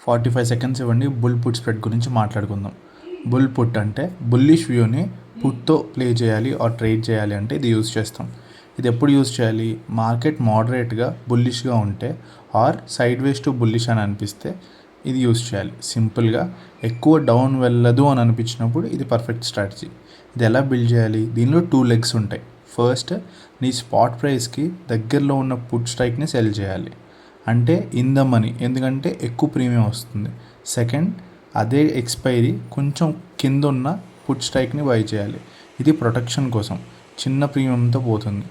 45 seconds ఇవ్వండి. Bull put spread గురించి మాట్లాడుకుందాం. బుల్ పుట్ అంటే బుల్లిష్ వ్యూని పుట్తో ప్లే చేయాలి ఆర్ ట్రేడ్ చేయాలి అంటే ఇది యూజ్ చేస్తాం. ఇది ఎప్పుడు యూజ్ చేయాలి? మార్కెట్ మోడరేట్గా బుల్లిష్గా ఉంటే or sideways to bullish అని అనిపిస్తే ఇది యూజ్ చేయాలి. సింపుల్గా ఎక్కువ డౌన్ వెళ్ళదు అని అనిపించినప్పుడు ఇది పర్ఫెక్ట్ స్ట్రాటజీ. ఇది ఎలా బిల్డ్ చేయాలి? దీనిలో 2 లెగ్స్ ఉంటాయి. ఫస్ట్, నీ స్పాట్ ప్రైస్కి దగ్గరలో ఉన్న పుట్ స్ట్రైక్ని సెల్ చేయాలి, అంటే ఇన్ ద మనీ, ఎందుకంటే ఎక్కువ ప్రీమియం వస్తుంది. సెకండ్, అదే ఎక్స్పైరీ కొంచెం కింద ఉన్న పుట్ స్ట్రైక్ని బై చేయాలి. ఇది ప్రొటెక్షన్ కోసం, చిన్న ప్రీమియంతో పోతుంది.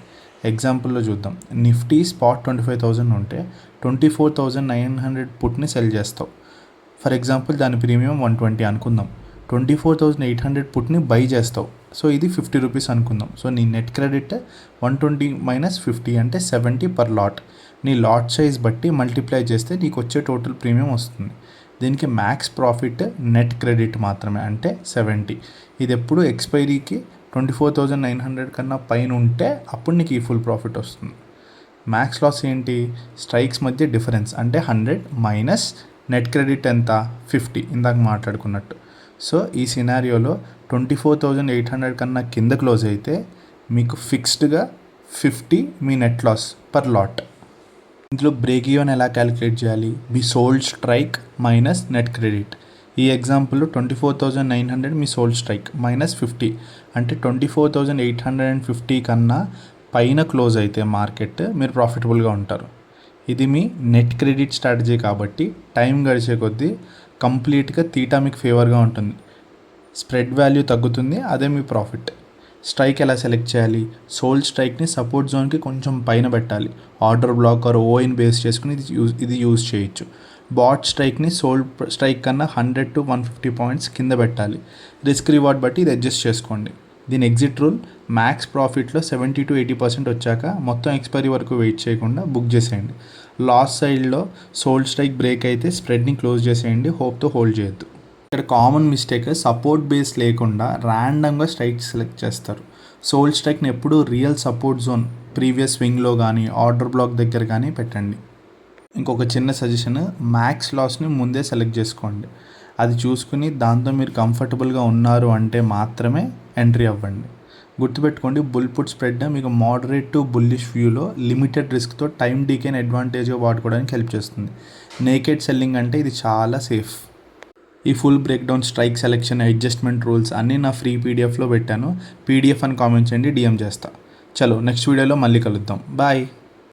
ఎగ్జాంపుల్లో చూద్దాం. నిఫ్టీ స్పాట్ 25,000 ఉంటే 24,900 పుట్ని సెల్ చేస్తావు. ఫర్ ఎగ్జాంపుల్ దాని ప్రీమియం 120 అనుకుందాం. 24,800 పుట్ని బై చేస్తావు. సో ఇది 50 రూపీస్ అనుకుందాం. సో నీ నెట్ క్రెడిట్ 120 - 50 అంటే 70 పర్ లాట్. నీ లాట్ సైజ్ బట్టి మల్టిప్లై చేస్తే నీకు వచ్చే టోటల్ ప్రీమియం వస్తుంది. దీనికి మ్యాక్స్ ప్రాఫిట్ నెట్ క్రెడిట్ మాత్రమే, అంటే 70. ఇది ఎప్పుడు ఎక్స్పైరీకి 24,900 కన్నా పైన ఉంటే అప్పుడు నీకు ఈ ఫుల్ ప్రాఫిట్ వస్తుంది. మ్యాక్స్ లాస్ ఏంటి? స్ట్రైక్స్ మధ్య డిఫరెన్స్, అంటే 100 మైనస్ నెట్ క్రెడిట్ ఎంత? 50, ఇందాక మాట్లాడుకున్నట్టు. సో ఈ సినారియోలో 24,800 కన్నా కింద క్లోజ్ అయితే మీకు ఫిక్స్డ్గా 50 మీ నెట్ లాస్ పర్ లాట్. ఇందులో బ్రేక్ ఈవెన్ ఎలా క్యాలిక్యులేట్ చేయాలి? మీ sold strike minus net credit. ఈ ఎగ్జాంపుల్లో 24,900 మీ సోల్డ్ స్ట్రైక్ మైనస్ 50, అంటే 24,850 కన్నా పైన క్లోజ్ అయితే మార్కెట్ మీరు ప్రాఫిటబుల్గా ఉంటారు. ఇది మీ నెట్ క్రెడిట్ స్ట్రాటజీ కాబట్టి టైం గడిచే కొద్దీ కంప్లీట్గా తీటా మీకు ఫేవర్గా ఉంటుంది. స్ప్రెడ్ వాల్యూ తగ్గుతుంది, అదే మీ ప్రాఫిట్. స్ట్రైక్ ఎలా సెలెక్ట్ చేయాలి? సోల్డ్ స్ట్రైక్ని సపోర్ట్ జోన్కి కొంచెం పైన పెట్టాలి. ఆర్డర్ బ్లాక్ ఆర్ ఓయిన్ బేస్ చేసుకుని ఇది యూజ్ చేయొచ్చు. బాట్ స్ట్రైక్ని సోల్డ్ స్ట్రైక్ కన్నా 100 to 150 పాయింట్స్ కింద పెట్టాలి. రిస్క్ రివార్డ్ బట్టి ఇది అడ్జస్ట్ చేసుకోండి. దీని ఎగ్జిట్ రూల్, మ్యాక్స్ ప్రాఫిట్లో 70 to 80% వచ్చాక మొత్తం ఎక్స్పైరీ వరకు వెయిట్ చేయకుండా బుక్ చేసేయండి. లాస్ట్ సైడ్లో సోల్డ్ స్ట్రైక్ బ్రేక్ అయితే స్ప్రెడ్ని క్లోజ్ చేసేయండి, హోప్తో హోల్డ్ చేయొద్దు. ఇక్కడ కామన్ మిస్టేక్, సపోర్ట్ బేస్ లేకుండా ర్యాండమ్గా స్ట్రైక్ సెలెక్ట్ చేస్తారు. సోల్డ్ స్ట్రైక్ని ఎప్పుడు రియల్ సపోర్ట్ జోన్ ప్రీవియస్ స్వింగ్లో కానీ ఆర్డర్ బ్లాక్ దగ్గర కానీ పెట్టండి. ఇంకొక చిన్న సజెషన్, మ్యాక్స్ లాస్ని ముందే సెలెక్ట్ చేసుకోండి. అది చూసుకుని దాంతో మీరు కంఫర్టబుల్గా ఉన్నారు అంటే మాత్రమే ఎంట్రీ అవ్వండి. గుర్తుపెట్టుకోండి, బుల్ పుట్ స్ప్రెడ్ మీకు మోడరేట్ టు బుల్లిష్ వ్యూలో లిమిటెడ్ రిస్క్తో టైం డీకేని అడ్వాంటేజ్గా వాడుకోవడానికి హెల్ప్ చేస్తుంది. నేకెడ్ సెల్లింగ్ అంటే ఇది చాలా సేఫ్. ఈ full breakdown, strike selection, adjustment rules అన్నీ నా ఫ్రీ పీడిఎఫ్లో పెట్టాను. పీడిఎఫ్ అని కామెంట్ చేయండి, డిఎం చేస్తా. చలో నెక్స్ట్ వీడియోలో మళ్ళీ కలుద్దాం. బాయ్.